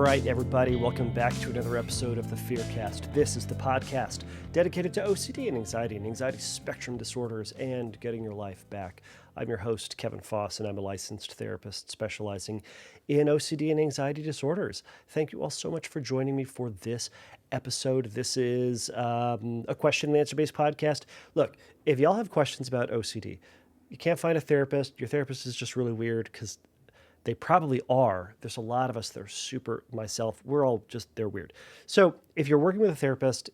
right, everybody, welcome back to another episode of the Fearcast. This is the podcast dedicated to OCD and anxiety spectrum disorders, and getting your life back. I'm your host, Kevin Foss, and I'm a licensed therapist specializing in OCD and anxiety disorders. Thank you all so much for joining me for this episode. This is a question and answer based podcast. Look, if y'all have questions about OCD, you can't find a therapist. Your therapist is just really weird because they probably are. There's a lot of us that are super, myself, we're all just, they're weird. So if you're working with a therapist,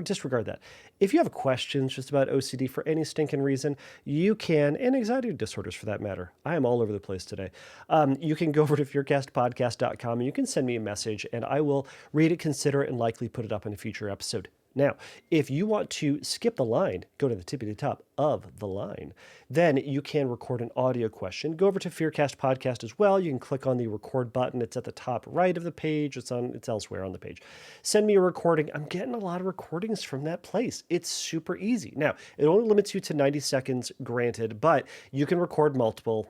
disregard that. If you have questions just about OCD for any stinking reason, you can, and anxiety disorders for that matter. I am all over the place today. You can go over to fearcastpodcast.com and you can send me a message and I will read it, consider it, and likely put it up in a future episode. Now, if you want to skip the line, go to the tippy top of the line, then you can record an audio question. Go over to Fearcast Podcast as well. You can click on the record button. It's at the top right of the page. It's elsewhere on the page. Send me a recording. I'm getting a lot of recordings from that place. It's super easy. Now, it only limits you to 90 seconds, granted, but you can record multiple,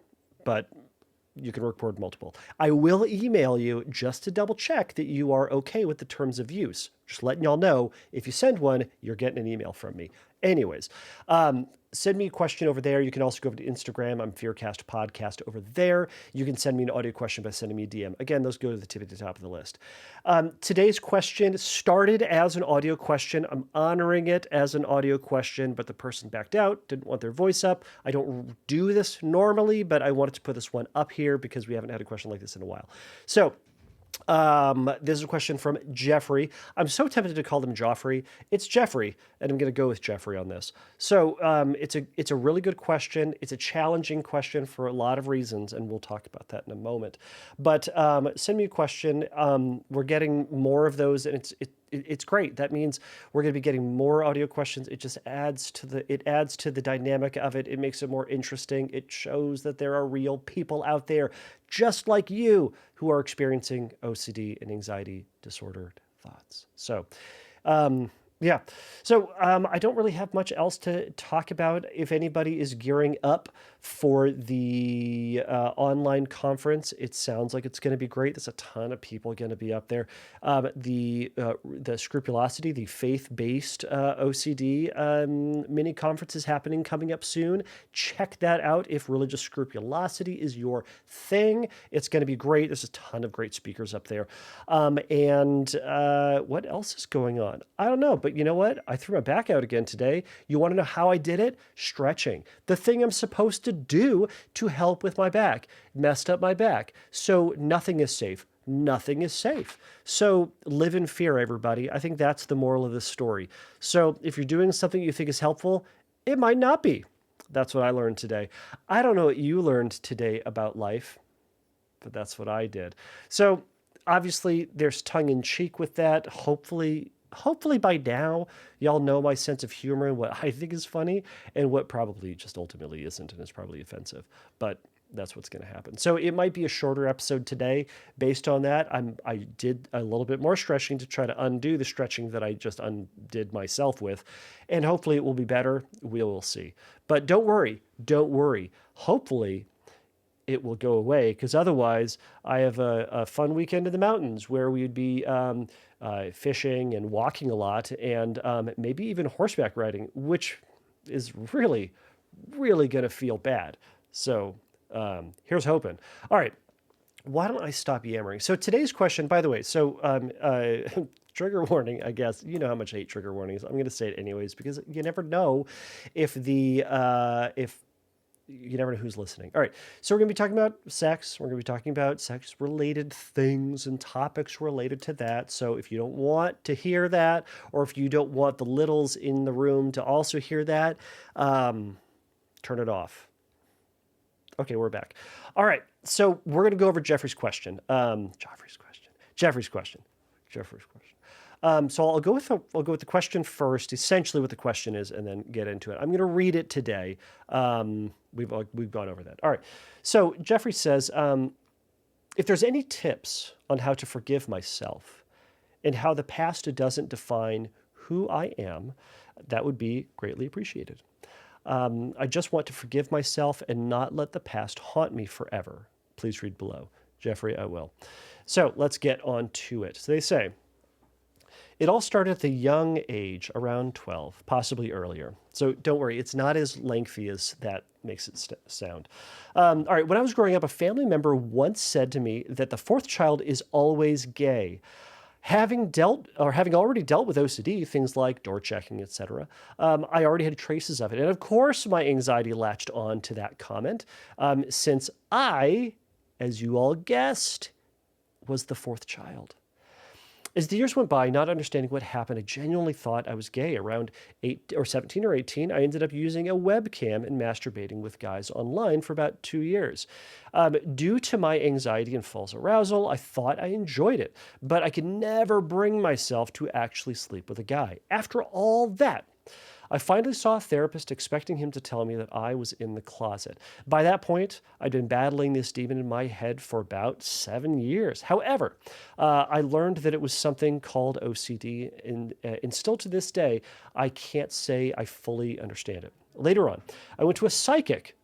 I will email you just to double check that you are okay with the terms of use. Just letting y'all know, if you send one, you're getting an email from me. Anyways, send me a question over there. You can also go over to Instagram. I'm Fearcast Podcast over there. You can send me an audio question by sending me a DM. Again, those go to the tip at the top of the list. Today's question started as an audio question. I'm honoring it as an audio question, but the person backed out, didn't want their voice up. I don't do this normally, but I wanted to put this one up here because we haven't had a question like this in a while. So, this is a question from Jeffrey. I'm so tempted to call him Joffrey. It's Jeffrey, and I'm going to go with Jeffrey on this. So it's a really good question. It's a challenging question for a lot of reasons, and we'll talk about that in a moment. But send me a question. We're getting more of those, and it's great. That means we're going to be getting more audio questions. It just adds to the dynamic of it. It makes it more interesting. It shows that there are real people out there just like you who are experiencing OCD and anxiety disordered thoughts. So, yeah. So I don't really have much else to talk about. If anybody is gearing up for the online conference, it sounds like it's going to be great. There's a ton of people going to be up there. The Scrupulosity, the faith-based OCD mini conference is coming up soon. Check that out if religious scrupulosity is your thing. It's going to be great. There's a ton of great speakers up there. And what else is going on? I don't know, but you know what? I threw my back out again today. You want to know how I did it? Stretching. The thing I'm supposed to do to help with my back. Messed up my back. So nothing is safe. Nothing is safe. So live in fear, everybody. I think that's the moral of this story. So if you're doing something you think is helpful, it might not be. That's what I learned today. I don't know what you learned today about life, but that's what I did. So obviously there's tongue in cheek with that. Hopefully by now, y'all know my sense of humor and what I think is funny and what probably just ultimately isn't and is probably offensive. But that's what's going to happen. So it might be a shorter episode today based on that. I did a little bit more stretching to try to undo the stretching that I just undid myself with. And hopefully it will be better. We will see. But don't worry. Hopefully it will go away, because otherwise I have a fun weekend in the mountains where we'd be fishing and walking a lot, and maybe even horseback riding, which is really, really going to feel bad. So here's hoping. All right. Why don't I stop yammering? So today's question, by the way, trigger warning, I guess. You know how much I hate trigger warnings. I'm going to say it anyways, because you never know if you never know who's listening. All right. So we're going to be talking about sex. We're going to be talking about sex-related things and topics related to that. So if you don't want to hear that, or if you don't want the littles in the room to also hear that, turn it off. Okay, we're back. All right. So we're going to go over Jeffrey's question. Jeffrey's question. So I'll go with the question first, essentially what the question is, and then get into it. I'm going to read it today. We've gone over that. All right. So Jeffrey says, if there's any tips on how to forgive myself and how the past doesn't define who I am, that would be greatly appreciated. I just want to forgive myself and not let the past haunt me forever. Please read below. Jeffrey, I will. So let's get on to it. So they say, it all started at the young age, around 12, possibly earlier. So don't worry, it's not as lengthy as that makes it sound. All right, when I was growing up, a family member once said to me that the fourth child is always gay. Having already dealt with OCD, things like door checking, etc., I already had traces of it. And of course, my anxiety latched on to that comment, since I, as you all guessed, was the fourth child. As the years went by, not understanding what happened, I genuinely thought I was gay. Around 17 or 18, I ended up using a webcam and masturbating with guys online for about 2 years. Due to my anxiety and false arousal, I thought I enjoyed it, but I could never bring myself to actually sleep with a guy. After all that, I finally saw a therapist expecting him to tell me that I was in the closet. By that point, I'd been battling this demon in my head for about 7 years. However, I learned that it was something called OCD, and still to this day, I can't say I fully understand it. Later on, I went to a psychic.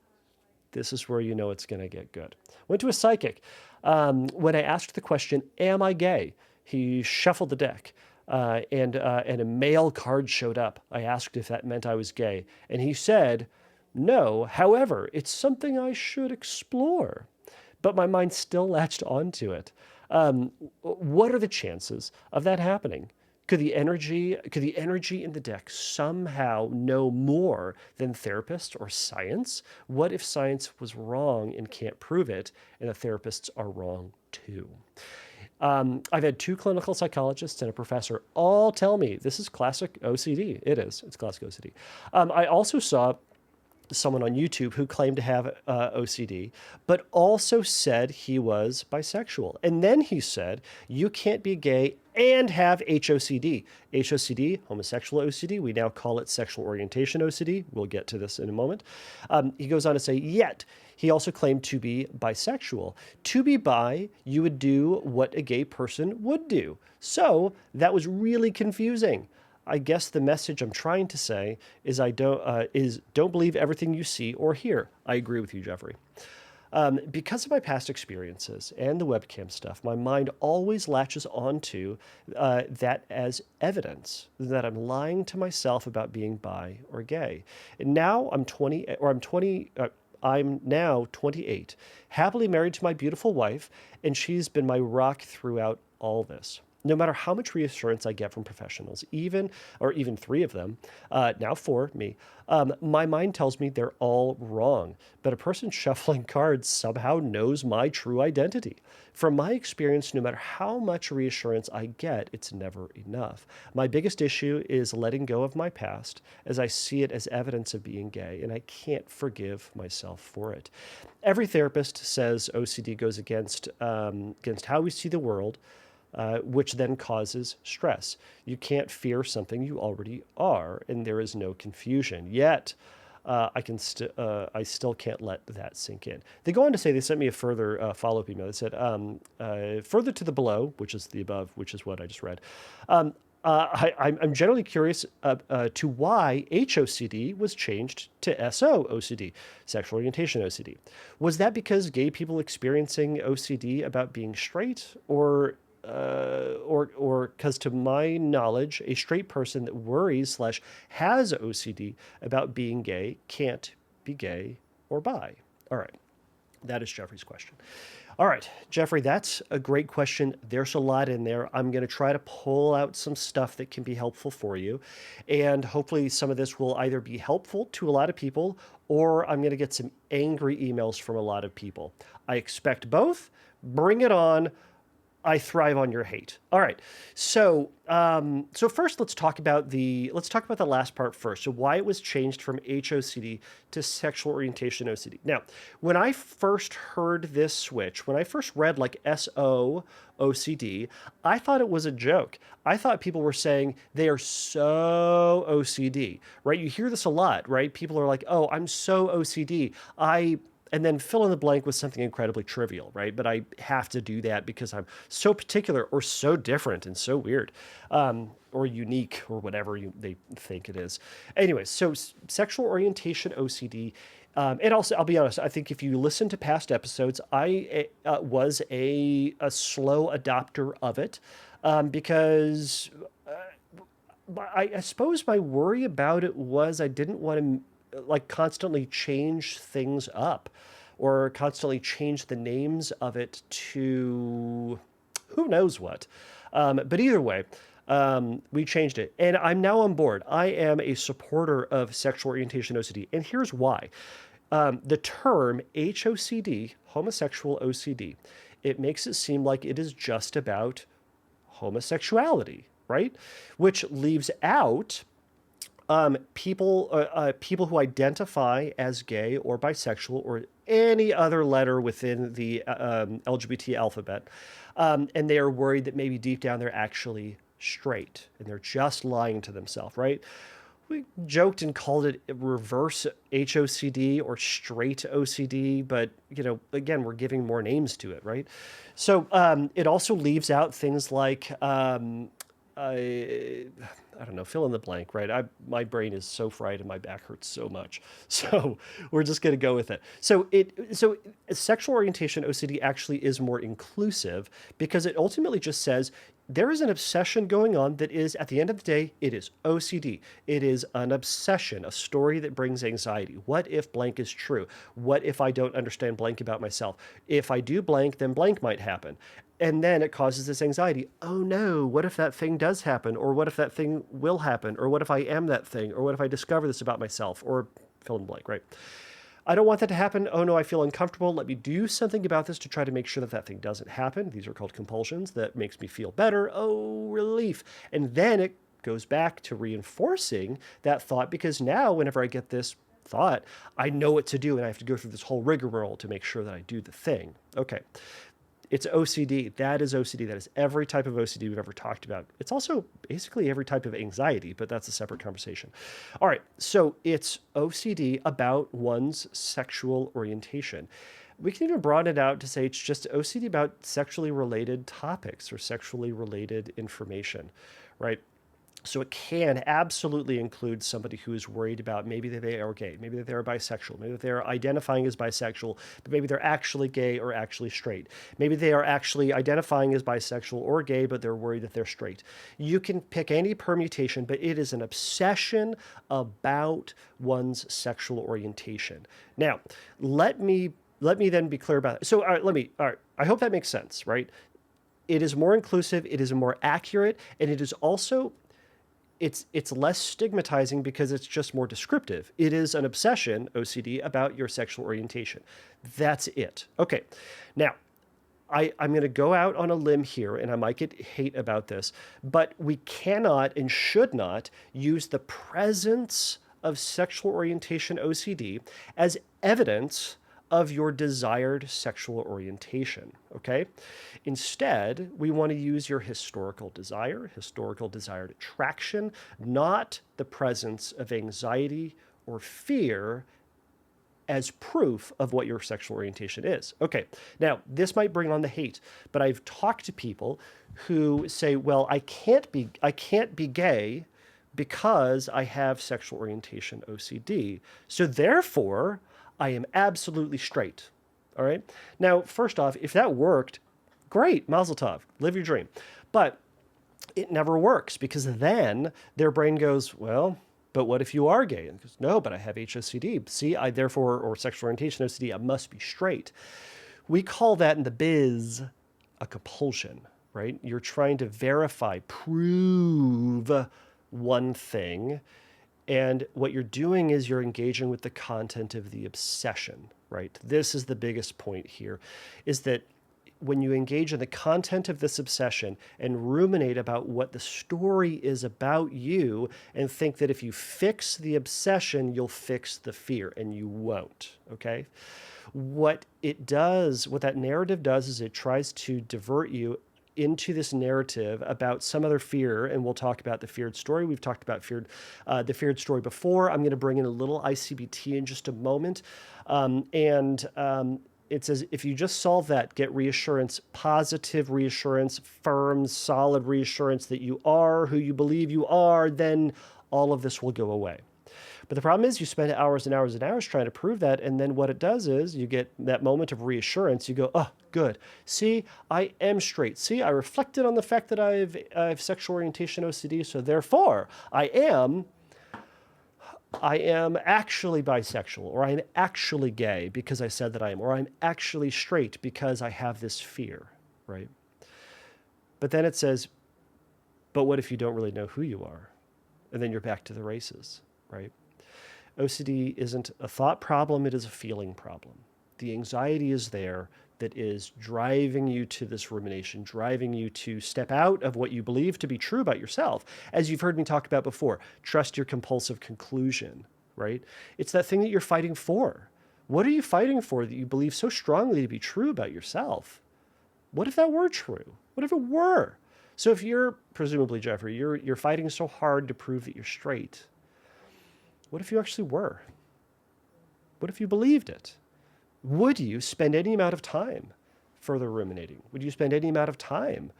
This is where you know it's going to get good. Went to a psychic. When I asked the question, am I gay? He shuffled the deck. And a male card showed up. I asked if that meant I was gay, and he said, no, however, it's something I should explore. But my mind still latched onto it. What are the chances of that happening? Could the energy in the deck somehow know more than therapists or science? What if science was wrong and can't prove it, and the therapists are wrong too? I've had 2 clinical psychologists and a professor all tell me this is classic OCD. It is. It's classic OCD. I also saw someone on YouTube who claimed to have OCD, but also said he was bisexual. And then he said, you can't be gay and have HOCD. HOCD, homosexual OCD, we now call it sexual orientation OCD. We'll get to this in a moment. He goes on to say, yet he also claimed to be bisexual. To be bi, you would do what a gay person would do. So that was really confusing. I guess the message I'm trying to say is don't believe everything you see or hear. I agree with you, Jeffrey. Because of my past experiences and the webcam stuff, my mind always latches onto that as evidence that I'm lying to myself about being bi or gay. And now I'm now 28, happily married to my beautiful wife, and she's been my rock throughout all this. No matter how much reassurance I get from professionals, even 3 of them, now 4, me, my mind tells me they're all wrong. But a person shuffling cards somehow knows my true identity. From my experience, no matter how much reassurance I get, it's never enough. My biggest issue is letting go of my past, as I see it as evidence of being gay, and I can't forgive myself for it. Every therapist says OCD goes against how we see the world, which then causes stress. You can't fear something you already are, and there is no confusion. Yet, I still can't let that sink in. They go on to say, they sent me a further follow-up email. They said, further to the below, which is the above, which is what I just read, I'm generally curious to why HOCD was changed to SO-OCD, sexual orientation OCD. Was that because gay people experiencing OCD about being straight, or because to my knowledge, a straight person that worries / has OCD about being gay can't be gay or bi? All right. That is Jeffrey's question. All right, Jeffrey, that's a great question. There's a lot in there. I'm going to try to pull out some stuff that can be helpful for you. And hopefully some of this will either be helpful to a lot of people, or I'm going to get some angry emails from a lot of people. I expect both. Bring it on. I thrive on your hate. All right. So first, let's talk about the last part first. So why it was changed from HOCD to sexual orientation OCD. Now, when I first heard this switch, when I first read like SO-OCD, I thought it was a joke. I thought people were saying they are so OCD, right? You hear this a lot, right? People are like, "Oh, I'm so OCD. and then fill in the blank with something incredibly trivial, right? But I have to do that because I'm so particular or so different and so weird, or unique or whatever they think it is. Anyways, so sexual orientation OCD. And also, I'll be honest, I think if you listen to past episodes, I was a slow adopter of it because I suppose my worry about it was I didn't want to like constantly change things up or constantly change the names of it to who knows what. But either way, we changed it. And I'm now on board. I am a supporter of sexual orientation OCD. And here's why. The term HOCD, homosexual OCD, it makes it seem like it is just about homosexuality, right? Which leaves out people who identify as gay or bisexual or any other letter within the LGBT alphabet, and they are worried that maybe deep down they're actually straight and they're just lying to themselves, right? We joked and called it reverse HOCD or straight OCD, but again, we're giving more names to it, right? So it also leaves out things like I don't know, fill in the blank, right? My brain is so fried and my back hurts so much. So we're just going to go with it. So sexual orientation OCD actually is more inclusive because it ultimately just says there is an obsession going on that is, at the end of the day, it is OCD. It is an obsession, a story that brings anxiety. What if blank is true? What if I don't understand blank about myself? If I do blank, then blank might happen. And then it causes this anxiety. Oh no, what if that thing does happen? Or what if that thing will happen? Or what if I am that thing? Or what if I discover this about myself? Or fill in the blank, right? I don't want that to happen. Oh no, I feel uncomfortable. Let me do something about this to try to make sure that that thing doesn't happen. These are called compulsions. That makes me feel better. Oh, relief. And then it goes back to reinforcing that thought because now whenever I get this thought, I know what to do and I have to go through this whole rigmarole to make sure that I do the thing. Okay. It's OCD. That is OCD. That is every type of OCD we've ever talked about. It's also basically every type of anxiety, but that's a separate conversation. All right. So it's OCD about one's sexual orientation. We can even broaden it out to say it's just OCD about sexually related topics or sexually related information, right? So it can absolutely include somebody who is worried about maybe that they are gay, maybe that they're bisexual, maybe that they're identifying as bisexual, but maybe they're actually gay or actually straight. Maybe they are actually identifying as bisexual or gay, but they're worried that they're straight. You can pick any permutation, but it is an obsession about one's sexual orientation. Now, let me then be clear about it. So, all right, I hope that makes sense, right? It is more inclusive, it is more accurate, and it is also it's less stigmatizing because it's just more descriptive. It is an obsession, OCD, about your sexual orientation. That's it. Okay. Now, I'm going to go out on a limb here, and I might get hate about this, but we cannot and should not use the presence of sexual orientation OCD as evidence of your desired sexual orientation, okay? Instead, we want to use your historical desired attraction, not the presence of anxiety or fear as proof of what your sexual orientation is. Okay, now this might bring on the hate, but I've talked to people who say, well, I can't be gay because I have sexual orientation OCD. So therefore, I am absolutely straight. All right. Now, first off, if that worked, great, Mazel Tov, live your dream. But it never works because then their brain goes, well, but what if you are gay? And goes, no, but I have HOCD. See, I therefore, or sexual orientation OCD, I must be straight. We call that in the biz a compulsion, right? You're trying to verify, prove one thing. And what you're doing is you're engaging with the content of the obsession, right? This is the biggest point here, is that when you engage in the content of this obsession and ruminate about what the story is about you and think that if you fix the obsession, you'll fix the fear, and you won't, okay? What that narrative does is it tries to divert you into this narrative about some other fear, and we'll talk about the feared story. We've talked about the feared story before. I'm going to bring in a little ICBT in just a moment. It says, if you just solve that, get reassurance, positive reassurance, firm, solid reassurance that you are who you believe you are, then all of this will go away. But the problem is you spend hours and hours and hours trying to prove that, and then what it does is you get that moment of reassurance. You go, oh, good. See, I am straight. See, I reflected on the fact that I have sexual orientation OCD, so therefore I am actually bisexual, or I'm actually gay because I said that I am, or I'm actually straight because I have this fear, right? But then it says, but what if you don't really know who you are? And then you're back to the races, right? OCD isn't a thought problem, it is a feeling problem. The anxiety is there that is driving you to this rumination, driving you to step out of what you believe to be true about yourself. As you've heard me talk about before, trust your compulsive conclusion, right? It's that thing that you're fighting for. What are you fighting for that you believe so strongly to be true about yourself? What if that were true? What if it were? So if you're, presumably, Jeffrey, you're fighting so hard to prove that you're straight, what if you actually were? What if you believed it? Would you spend any amount of time further ruminating? Would you spend any amount of time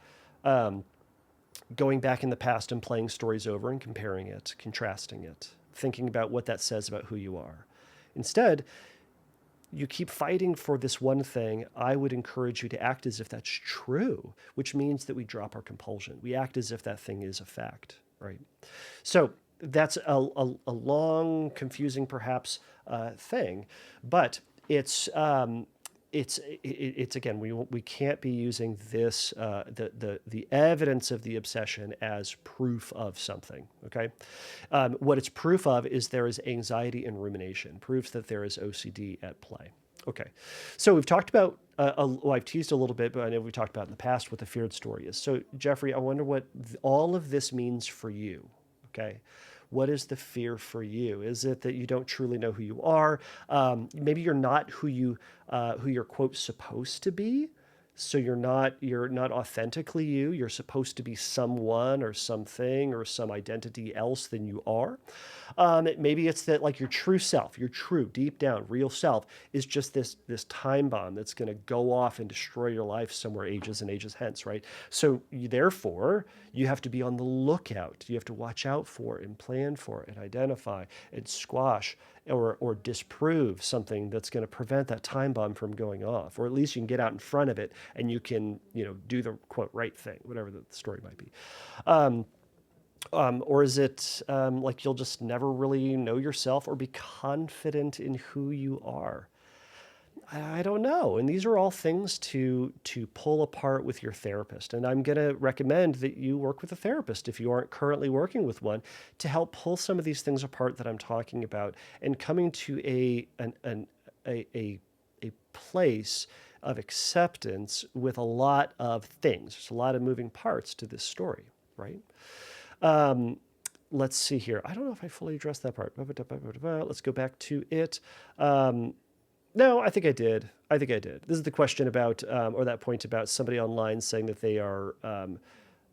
going back in the past and playing stories over and comparing it, contrasting it, thinking about what that says about who you are? Instead, you keep fighting for this one thing. I would encourage you to act as if that's true, which means that we drop our compulsion. We act as if that thing is a fact, right? So that's a long, confusing, perhaps, thing, but it's again, we can't be using this the evidence of the obsession as proof of something. Okay, what it's proof of is there is anxiety and rumination, proofs that there is OCD at play. Okay, so we've talked about, well, I've teased a little bit, but I know we talked about in the past what the feared story is. So Jeffrey, I wonder what all of this means for you. Okay. What is the fear for you? Is it that you don't truly know who you are? Maybe you're not who you're, quote, supposed to be. So you're not authentically you. You're supposed to be someone or something or some identity else than you are. Maybe it's that, like, your true self, your true, deep down, real self is just this time bomb that's going to go off and destroy your life somewhere ages and ages hence, right? So therefore, you have to be on the lookout. You have to watch out for and plan for and identify and squash or disprove something that's going to prevent that time bomb from going off, or at least you can get out in front of it and you can, do the, quote, right thing, whatever the story might be. Or is it like you'll just never really know yourself or be confident in who you are? I don't know. And these are all things to pull apart with your therapist. And I'm going to recommend that you work with a therapist if you aren't currently working with one, to help pull some of these things apart that I'm talking about and coming to a place of acceptance with a lot of things. There's a lot of moving parts to this story, right? Let's see here. I don't know if I fully addressed that part. Let's go back to it. No, I think I did. This is the question about, or that point about somebody online saying that they are,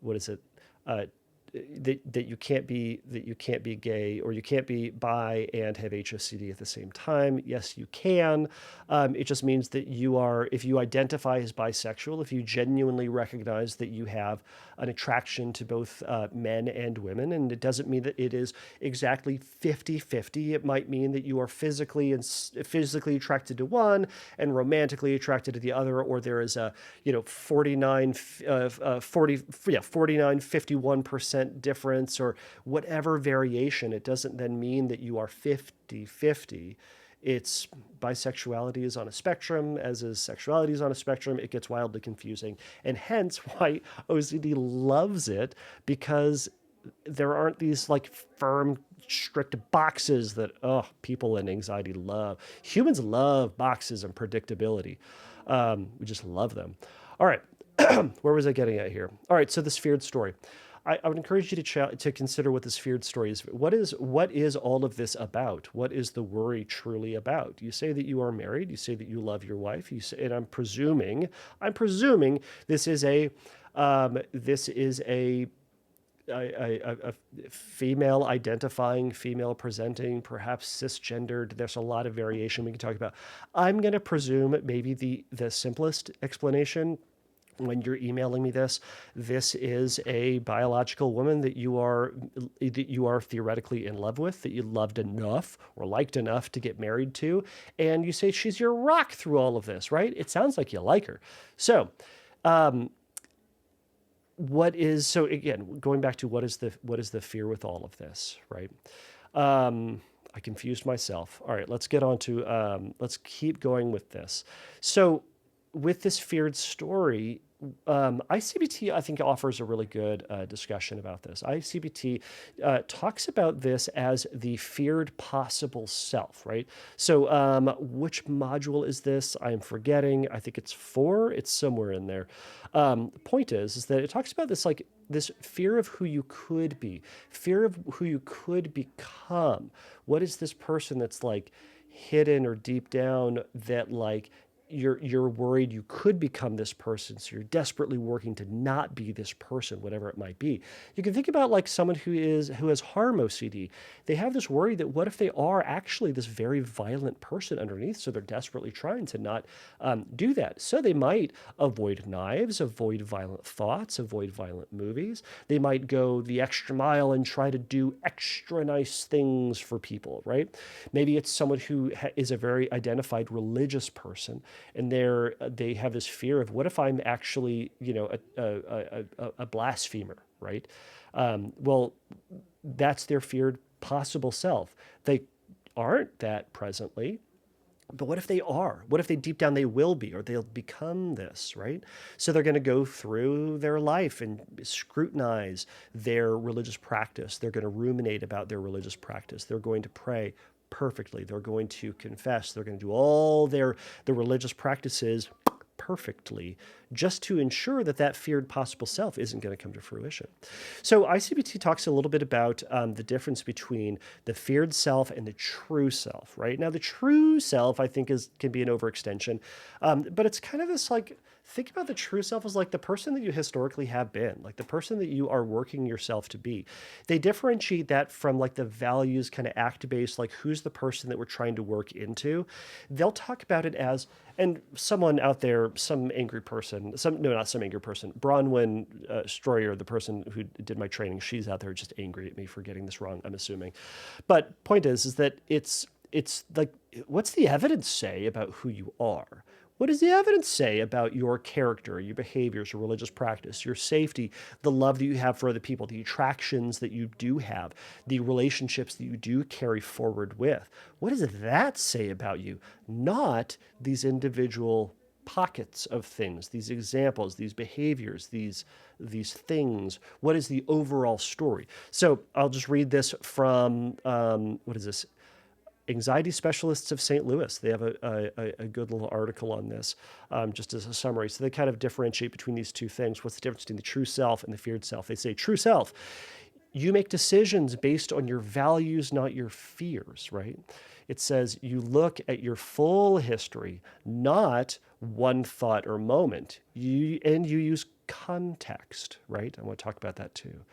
what is it? That you can't be gay, or you can't be bi and have HOCD at the same time. Yes, you can. It just means that if you identify as bisexual, if you genuinely recognize that you have an attraction to both men and women, and it doesn't mean that it is exactly 50-50. It might mean that you are physically attracted to one and romantically attracted to the other, or there is a 51% difference, or whatever variation. It doesn't then mean that you are 50-50. It's bisexuality is on a spectrum, as is sexuality is on a spectrum. It gets wildly confusing, and hence why OCD loves it, because there aren't these like firm, strict boxes that people in anxiety love. Humans love boxes and predictability. We just love them. All right. Where was I getting at here? All right, so this feared story. I would encourage you to consider what this feared story is. What is all of this about? What is the worry truly about? You say that you are married. You say that you love your wife. You say, and I'm presuming this is a female identifying, female presenting, perhaps cisgendered. There's a lot of variation we can talk about. I'm going to presume maybe the simplest explanation when you're emailing me this is a biological woman that you are theoretically in love with, that you loved enough or liked enough to get married to, and you say she's your rock through all of this, right? It sounds like you like her. So, so again, going back to what is the fear with all of this, right? I confused myself. All right, let's get on to let's keep going with this. So with this feared story, ICBT, I think, offers a really good discussion about this. ICBT talks about this as the feared possible self, right? So which module is this? I'm forgetting. I think it's 4. It's somewhere in there. The point is that it talks about this, like this fear of who you could be, fear of who you could become. What is this person that's like hidden or deep down that like you're worried you could become this person, so you're desperately working to not be this person, whatever it might be. You can think about like someone who has harm OCD. They have this worry that what if they are actually this very violent person underneath, so they're desperately trying to not do that. So they might avoid knives, avoid violent thoughts, avoid violent movies. They might go the extra mile and try to do extra nice things for people, right? Maybe it's someone who is a very identified religious person, and they have this fear of what if I'm actually, a blasphemer, right? Well, that's their feared possible self. They aren't that presently, but what if they are? What if they deep down they will be, or they'll become this, right? So they're going to go through their life and scrutinize their religious practice. They're going to ruminate about their religious practice. They're going to pray perfectly. They're going to confess. They're going to do all the religious practices perfectly, just to ensure that feared possible self isn't going to come to fruition. So ICBT talks a little bit about the difference between the feared self and the true self, right? Now, the true self, I think, can be an overextension, but it's kind of this like, think about the true self as like the person that you historically have been, like the person that you are working yourself to be. They differentiate that from like the values kind of act-based, like who's the person that we're trying to work into. They'll talk about it as, and someone out there, not some angry person, Bronwyn Stroyer, the person who did my training, she's out there just angry at me for getting this wrong, I'm assuming. But point is that it's like, what's the evidence say about who you are? What does the evidence say about your character, your behaviors, your religious practice, your safety, the love that you have for other people, the attractions that you do have, the relationships that you do carry forward with? What does that say about you? Not these individual pockets of things, these examples, these behaviors, these things. What is the overall story? So I'll just read this from, what is this? Anxiety Specialists of St. Louis. They have a good little article on this, just as a summary. So they kind of differentiate between these two things. What's the difference between the true self and the feared self? They say, true self, you make decisions based on your values, not your fears, right? It says you look at your full history, not one thought or moment. You use context, right? I want to talk about that too.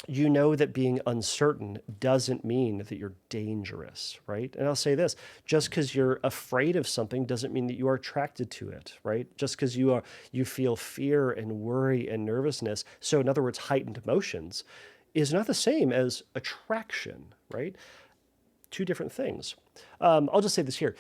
You know that being uncertain doesn't mean that you're dangerous, right? And I'll say this, just because you're afraid of something doesn't mean that you are attracted to it, right? Just because you feel fear and worry and nervousness, so in other words, heightened emotions, is not the same as attraction, right? Two different things. I'll just say this here.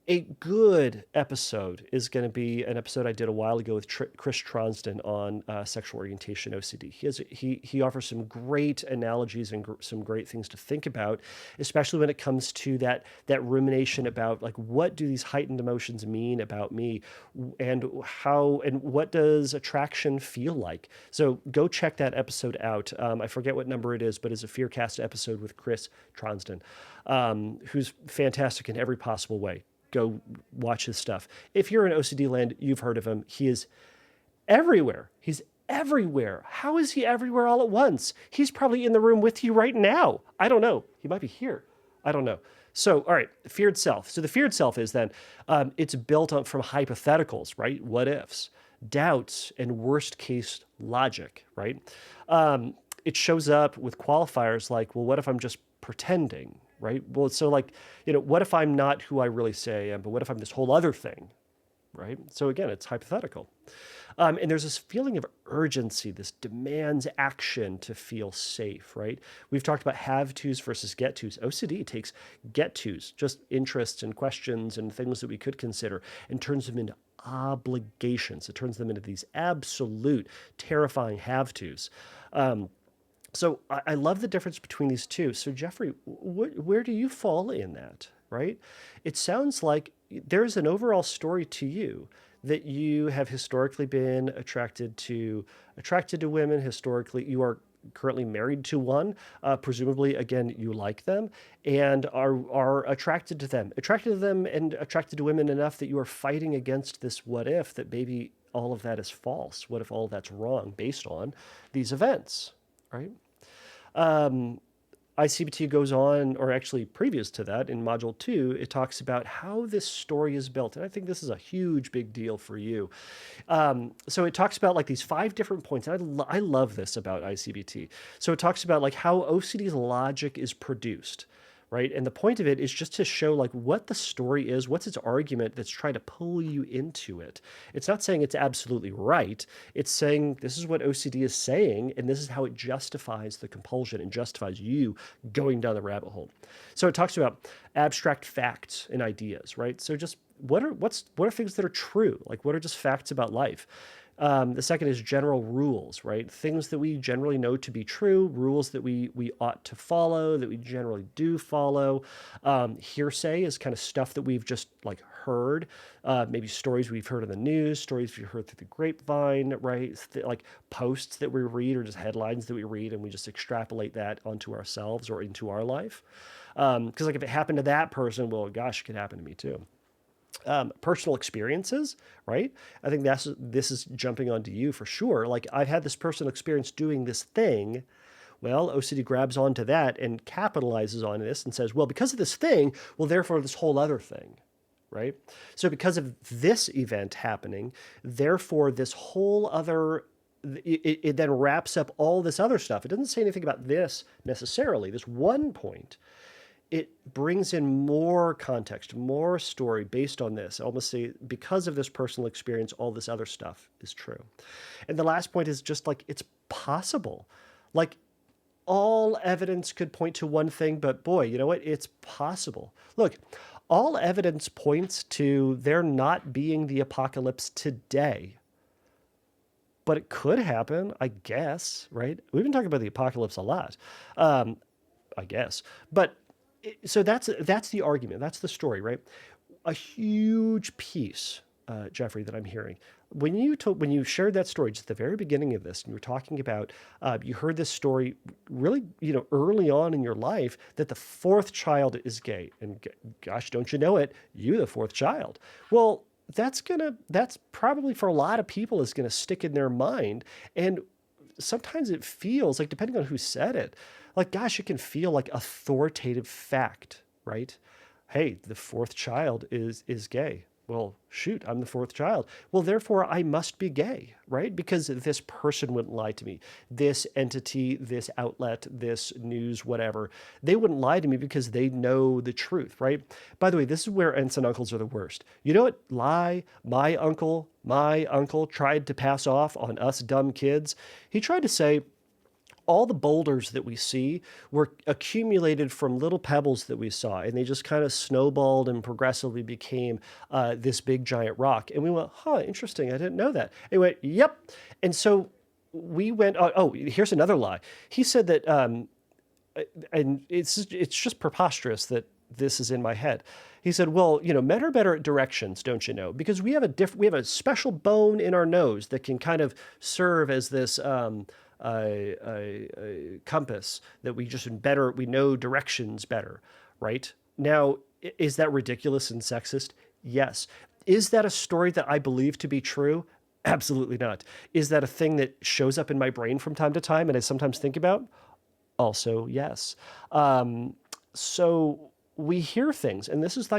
A good episode is going to be an episode I did a while ago with Chris Tronsden on sexual orientation OCD. He offers some great analogies and some great things to think about, especially when it comes to that rumination about like, what do these heightened emotions mean about me, and what does attraction feel like? So go check that episode out. I forget what number it is, but it's a Fearcast episode with Chris Tronsden, who's fantastic in every possible way. Go watch his stuff. If you're in OCD land, you've heard of him. He is everywhere. He's everywhere. How is he everywhere all at once? He's probably in the room with you right now. I don't know. He might be here. I don't know. So, all right, feared self. So the feared self is then it's built on from hypotheticals, right? What ifs, doubts, and worst case logic, right? It shows up with qualifiers like, well, what if I'm just pretending, right? Well, so like, what if I'm not who I really say I am, but what if I'm this whole other thing, right? So again, it's hypothetical. And there's this feeling of urgency. This demands action to feel safe, right? We've talked about have tos versus get tos. OCD takes get tos, just interests and questions and things that we could consider, and turns them into obligations. It turns them into these absolute, terrifying have tos. So I love the difference between these two. So Jeffrey, where do you fall in that, right? It sounds like there's an overall story to you that you have historically been attracted to women. Historically, you are currently married to one. Presumably, again, you like them and are attracted to them, and attracted to women enough that you are fighting against this what if that maybe all of that is false. What if all of that's wrong based on these events, right? ICBT goes on, or actually previous to that in module 2, it talks about how this story is built. And I think this is a huge, big deal for you. So it talks about like these 5 different points. And I love this about ICBT. So it talks about like how OCD's logic is produced, right? And the point of it is just to show like what the story is, what's its argument that's trying to pull you into it. It's not saying it's absolutely right. It's saying this is what OCD is saying, and this is how it justifies the compulsion and justifies you going down the rabbit hole. So it talks about abstract facts and ideas, right? So just what are things that are true? Like what are just facts about life? The second is general rules, right? Things that we generally know to be true, rules that we ought to follow, that we generally do follow. Hearsay is kind of stuff that we've just like heard, maybe stories we've heard in the news, stories we've heard through the grapevine, right? Like posts that we read or just headlines that we read, and we just extrapolate that onto ourselves or into our life. Because like if it happened to that person, well, gosh, it could happen to me too. Personal experiences, right? I think this is jumping onto you for sure. Like I've had this personal experience doing this thing. Well, OCD grabs onto that and capitalizes on this and says, well, because of this thing, well, therefore this whole other thing, right? So because of this event happening, therefore this whole other it then wraps up all this other stuff. It doesn't say anything about this necessarily, this one point. It brings in more context, more story based on this. I almost say because of this personal experience, all this other stuff is true. And the last point is just like it's possible. Like all evidence could point to one thing, but boy, you know what? It's possible. Look, all evidence points to there not being the apocalypse today. But it could happen, I guess, right? We've been talking about the apocalypse a lot, I guess. But so that's the argument. That's the story, right? A huge piece, Jeffrey, that I'm hearing when you shared that story just at the very beginning of this, and you were talking about you heard this story really early on in your life that the 4th child is gay, and gosh, don't you know it? You the 4th child. Well, that's probably for a lot of people is gonna stick in their mind, and sometimes it feels like, depending on who said it, like, gosh, it can feel like authoritative fact, right? Hey, the 4th child is gay. Well, shoot, I'm the 4th child. Well, therefore, I must be gay, right? Because this person wouldn't lie to me. This entity, this outlet, this news, whatever, they wouldn't lie to me because they know the truth, right? By the way, this is where aunts and uncles are the worst. You know what lie my uncle tried to pass off on us dumb kids? He tried to say, all the boulders that we see were accumulated from little pebbles that we saw, and they just kind of snowballed and progressively became this big giant rock. And we went, huh, interesting. I didn't know that. And he went, yep. And so we went, oh, here's another lie. He said that, and it's just preposterous that this is in my head. He said, well, men are better at directions, don't you know? Because we have a special bone in our nose that can kind of serve as this compass that we know directions better, right? Now, is that ridiculous and sexist? Yes. Is that a story that I believe to be true? Absolutely not. Is that a thing that shows up in my brain from time to time and I sometimes think about? Also, yes. Um, so we hear things, and this is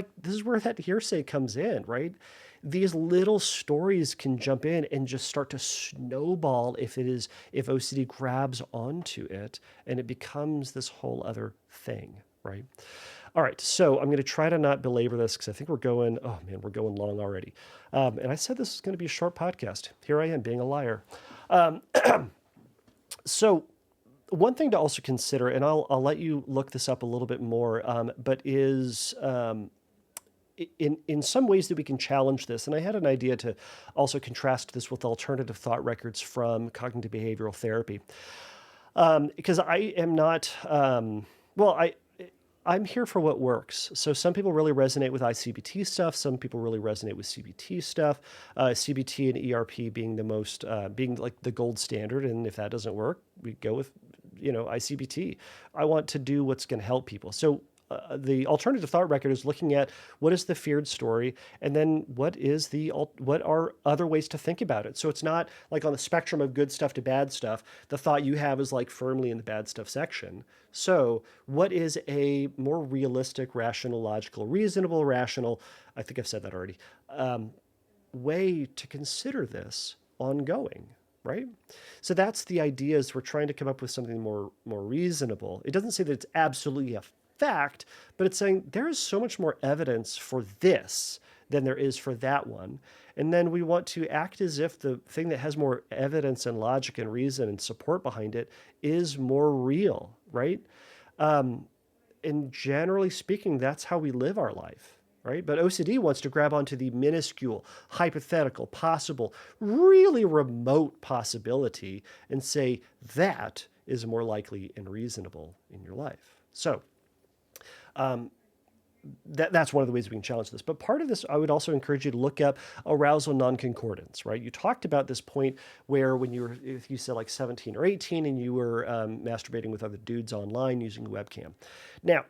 where that hearsay comes in, right? These little stories can jump in and just start to snowball if OCD grabs onto it and it becomes this whole other thing, right? All right, so I'm going to try to not belabor this because I think oh man, we're going long already. And I said this is going to be a short podcast. Here I am being a liar. So one thing to also consider, and I'll let you look this up a little bit more, but is in some ways that we can challenge this. And I had an idea to also contrast this with alternative thought records from cognitive behavioral therapy, because I am not. Well, I'm here for what works. So some people really resonate with ICBT stuff. Some people really resonate with CBT stuff. CBT and ERP being being like the gold standard. And if that doesn't work, we go with, ICBT. I want to do what's going to help people. So the alternative thought record is looking at what is the feared story, and then what are other ways to think about it. So it's not like on the spectrum of good stuff to bad stuff. The thought you have is like firmly in the bad stuff section. So what is a more realistic, rational, logical, reasonable, rational? I think I've said that already. Way to consider this ongoing, right? So that's the idea, is we're trying to come up with something more reasonable. It doesn't say that it's absolutely a fact, but it's saying there is so much more evidence for this than there is for that one. And then we want to act as if the thing that has more evidence and logic and reason and support behind it is more real, right? And generally speaking, that's how we live our life, right? But OCD wants to grab onto the minuscule, hypothetical, possible, really remote possibility and say that is more likely and reasonable in your life. So that's one of the ways we can challenge this. But part of this, I would also encourage you to look up arousal non-concordance, right? You talked about this point where if you said like 17 or 18 and you were masturbating with other dudes online using a webcam. Now,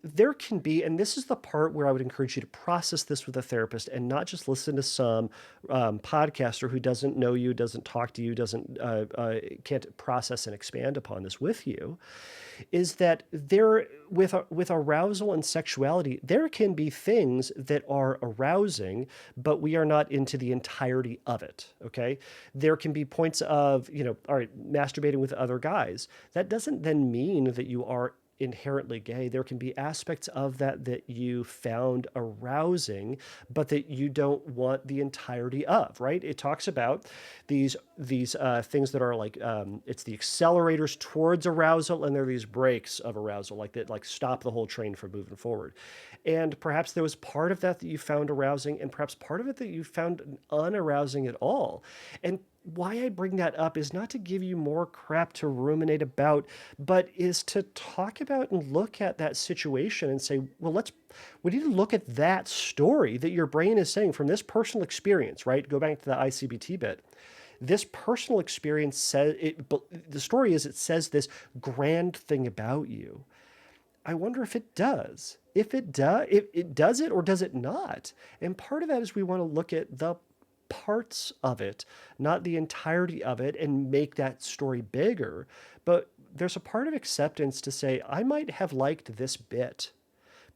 there can be, and this is the part where I would encourage you to process this with a therapist and not just listen to some podcaster who doesn't know you, doesn't talk to you, can't process and expand upon this with you, is that with arousal and sexuality, there can be things that are arousing, but we are not into the entirety of it, okay? There can be points of, all right, masturbating with other guys. That doesn't then mean that you are inherently gay. There can be aspects of that you found arousing, but that you don't want the entirety of, right? It talks about these things that are like, it's the accelerators towards arousal, and there are these brakes of arousal, like that, like stop the whole train from moving forward. And perhaps there was part of that you found arousing, and perhaps part of it that you found unarousing at all. And why I bring that up is not to give you more crap to ruminate about, but is to talk about and look at that situation and say, well, we need to look at that story that your brain is saying from this personal experience, right? Go back to the ICBT bit. This personal experience the story is, it says this grand thing about you. I wonder if it does. If it does it or does it not? And part of that is we want to look at the parts of it, not the entirety of it, and make that story bigger. But there's a part of acceptance to say, I might have liked this bit,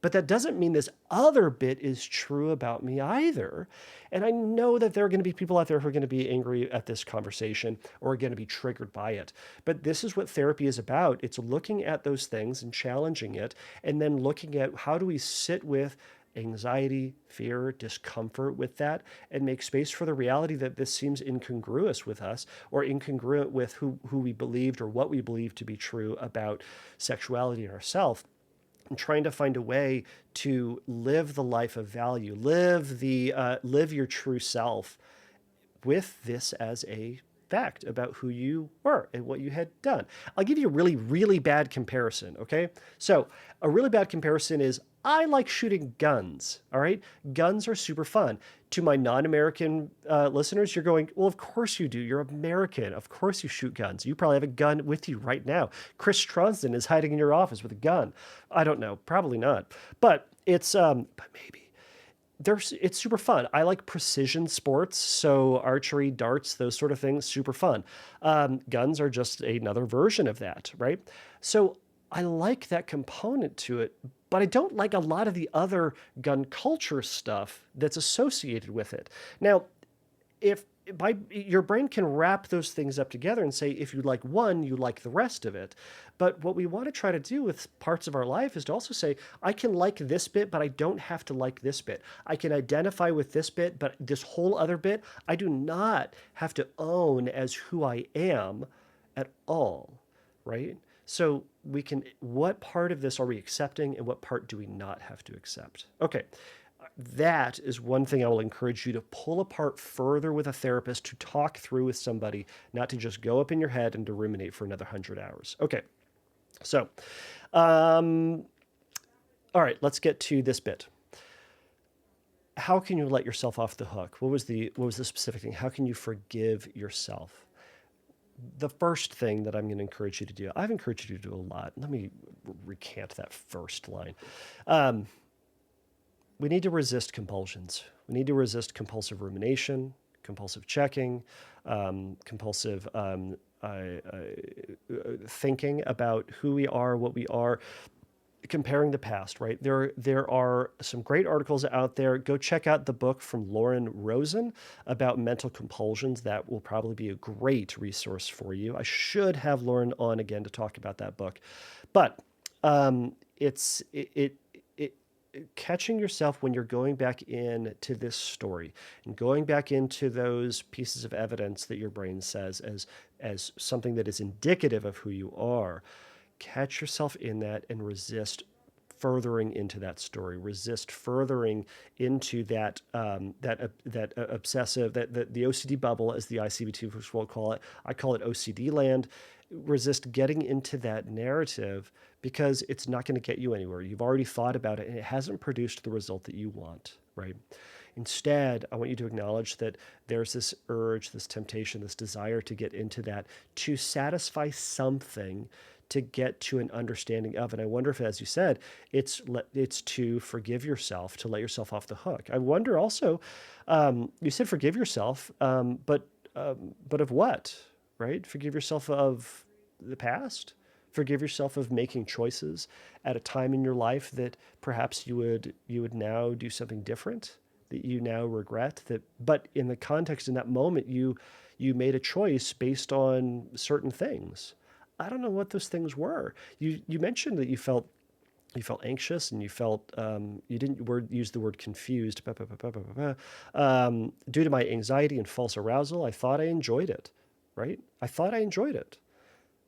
but that doesn't mean this other bit is true about me either. And I know that there are going to be people out there who are going to be angry at this conversation or are going to be triggered by it. But this is what therapy is about. It's looking at those things and challenging it, and then looking at how do we sit with anxiety, fear, discomfort with that, and make space for the reality that this seems incongruous with us, or incongruent with who we believed or what we believed to be true about sexuality and ourselves. And trying to find a way to live the life of value, live your true self with this as a fact about who you were and what you had done. I'll give you a really, really bad comparison, okay? So a really bad comparison is, I like shooting guns, all right? Guns are super fun. To my non-American listeners, you're going, well, of course you do. You're American. Of course you shoot guns. You probably have a gun with you right now. Chris Stronston is hiding in your office with a gun. I don't know. Probably not. But but maybe. it's super fun. I like precision sports, so archery, darts, those sort of things, super fun. Guns are just another version of that, right? So I like that component to it, but I don't like a lot of the other gun culture stuff that's associated with it. Now, if by your brain can wrap those things up together and say if you like one you like the rest of it, but what we want to try to do with parts of our life is to also say I can like this bit but I don't have to like this bit. I can identify with this bit, but this whole other bit I do not have to own as who I am at all, right? So we can, what part of this are we accepting and what part do we not have to accept? Okay, that is one thing I will encourage you to pull apart further with a therapist, to talk through with somebody, not to just go up in your head and to ruminate for another 100 hours. Okay, so, all right, let's get to this bit. How can you let yourself off the hook? What was the specific thing? How can you forgive yourself? The first thing that I'm going to encourage you to do, I've encouraged you to do a lot. Let me recant that first line. We need to resist compulsions. We need to resist compulsive rumination, compulsive checking, compulsive thinking about who we are, what we are, comparing the past, right? There are some great articles out there. Go check out the book from Lauren Rosen about mental compulsions. That will probably be a great resource for you. I should have Lauren on again to talk about that book. But it's catching yourself when you're going back into this story and going back into those pieces of evidence that your brain says as something that is indicative of who you are. Catch yourself in that and resist furthering into that story. Resist furthering into that obsessive, that the OCD bubble, as the ICB-2 will call it. I call it OCD land. Resist getting into that narrative because it's not going to get you anywhere. You've already thought about it and it hasn't produced the result that you want, right? Instead, I want you to acknowledge that there's this urge, this temptation, this desire to get into that, to satisfy something, to get to an understanding of. And I wonder if, as you said, it's to forgive yourself, to let yourself off the hook. I wonder also, you said forgive yourself, but of what, right? Forgive yourself of the past. Forgive yourself of making choices at a time in your life that perhaps you would now do something different, that you now regret. That, but in the context in that moment, you made a choice based on certain things. I don't know what those things were. You mentioned that you felt anxious and you felt you didn't use the word confused. Due to my anxiety and false arousal, I thought I enjoyed it, right? I thought I enjoyed it.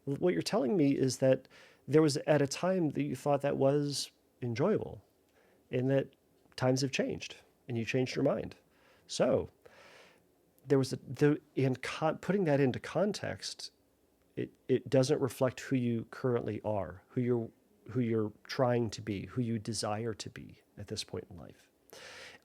What you're telling me is that there was at a time that you thought that was enjoyable, and that times have changed and you changed your mind. So there was putting that into context. It doesn't reflect who you currently are, who you're trying to be, who you desire to be at this point in life.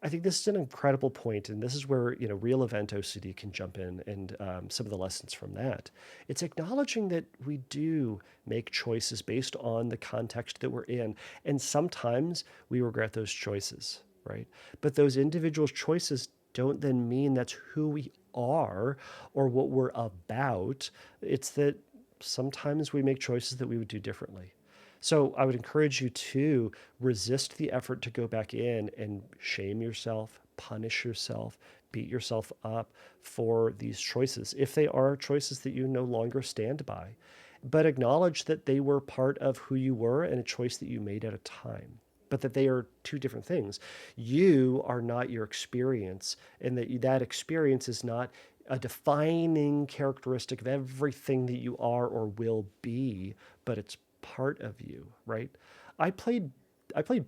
I think this is an incredible point, and this is where real event OCD can jump in, and some of the lessons from that. It's acknowledging that we do make choices based on the context that we're in, and sometimes we regret those choices, right? But those individual choices don't then mean that's who we are or what we're about. It's that sometimes we make choices that we would do differently. So I would encourage you to resist the effort to go back in and shame yourself, punish yourself, beat yourself up for these choices, if they are choices that you no longer stand by. But acknowledge that they were part of who you were and a choice that you made at a time, but that they are two different things. You are not your experience, and that experience is not a defining characteristic of everything that you are or will be, but it's part of you, right? I played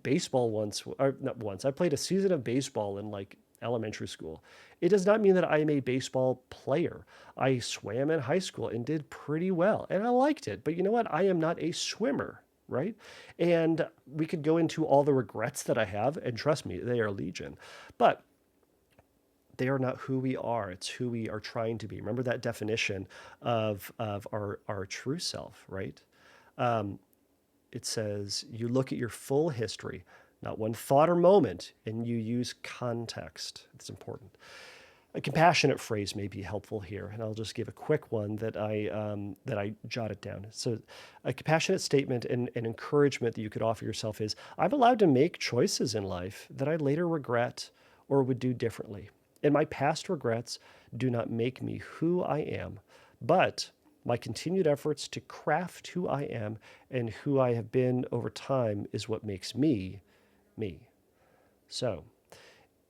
baseball once, or not once. I played a season of baseball in like elementary school. It does not mean that I am a baseball player. I swam in high school and did pretty well, and I liked it. But you know what? I am not a swimmer, right? And we could go into all the regrets that I have, and trust me, they are legion. But they are not who we are. It's who we are trying to be. Remember that definition of our true self, right? It says you look at your full history, not one thought or moment, and you use context. It's important. A compassionate phrase may be helpful here, and I'll just give a quick one that I jotted down. So a compassionate statement and encouragement that you could offer yourself is, I'm allowed to make choices in life that I later regret or would do differently. And my past regrets do not make me who I am, but my continued efforts to craft who I am and who I have been over time is what makes me, me. So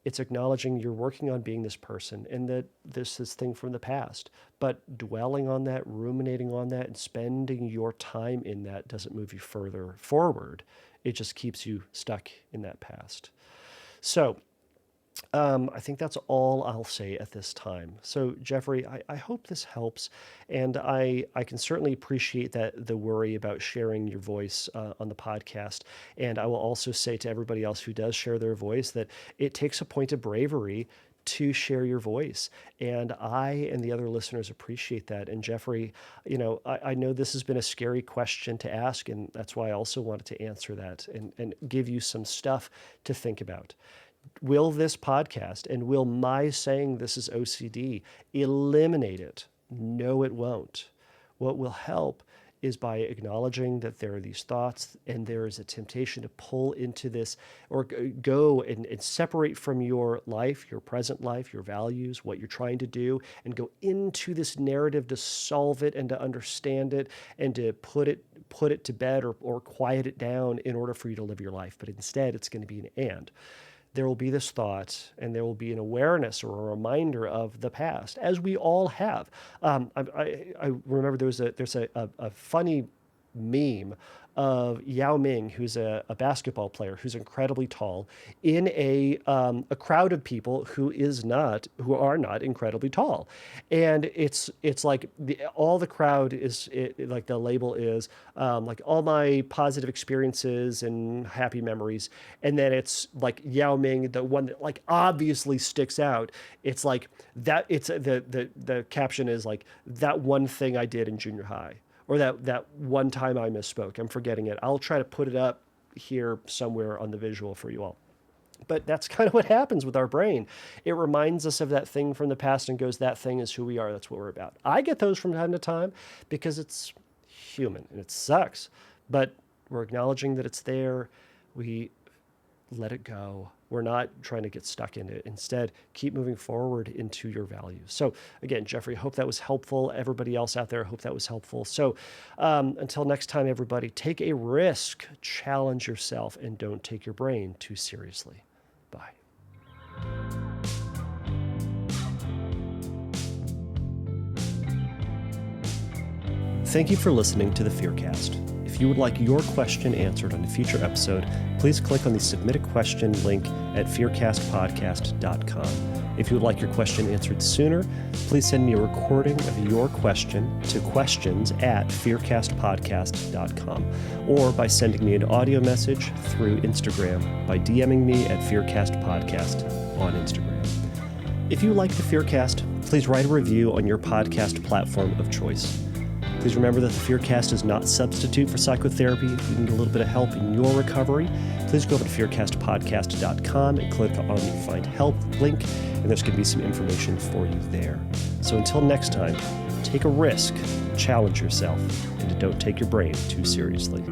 it's acknowledging you're working on being this person and that this is thing from the past, but dwelling on that, ruminating on that, and spending your time in that doesn't move you further forward. It just keeps you stuck in that past. So I think that's all I'll say at this time. So, Jeffrey, I hope this helps. And I can certainly appreciate that the worry about sharing your voice on the podcast. And I will also say to everybody else who does share their voice that it takes a point of bravery to share your voice. And I and the other listeners appreciate that. And Jeffrey, I know this has been a scary question to ask, and that's why I also wanted to answer that and give you some stuff to think about. Will this podcast and will my saying this is OCD eliminate it? No, it won't. What will help is by acknowledging that there are these thoughts and there is a temptation to pull into this or go and separate from your life, your present life, your values, what you're trying to do, and go into this narrative to solve it and to understand it and to put it to bed or quiet it down in order for you to live your life. But instead, it's going to be an and. There will be this thought and there will be an awareness or a reminder of the past, as we all have. I remember there's a funny meme of Yao Ming, who's a basketball player who's incredibly tall, in a crowd of people who are not incredibly tall, and it's like all the crowd is like the label is like all my positive experiences and happy memories, and then it's like Yao Ming, the one that like obviously sticks out. It's like that. It's the caption is like that one thing I did in junior high. Or that one time I misspoke. I'm forgetting it. I'll try to put it up here somewhere on the visual for you all. But that's kind of what happens with our brain. It reminds us of that thing from the past and goes, that thing is who we are. That's what we're about. I get those from time to time because it's human and it sucks. But we're acknowledging that it's there. We let it go. We're not trying to get stuck in it. Instead, keep moving forward into your values. So again, Jeffrey, hope that was helpful. Everybody else out there, hope that was helpful. So until next time, everybody, take a risk, challenge yourself, and don't take your brain too seriously. Bye. Thank you for listening to the Fearcast. If you would like your question answered on a future episode, please click on the Submit a Question link at fearcastpodcast.com. If you would like your question answered sooner, please send me a recording of your question to questions@fearcastpodcast.com or by sending me an audio message through Instagram by DMing me at fearcastpodcast on Instagram. If you like the Fearcast, please write a review on your podcast platform of choice. Please remember that the Fearcast is not a substitute for psychotherapy. If you need a little bit of help in your recovery, please go over to fearcastpodcast.com and click on the Find Help link, and there's going to be some information for you there. So until next time, take a risk, challenge yourself, and don't take your brain too seriously.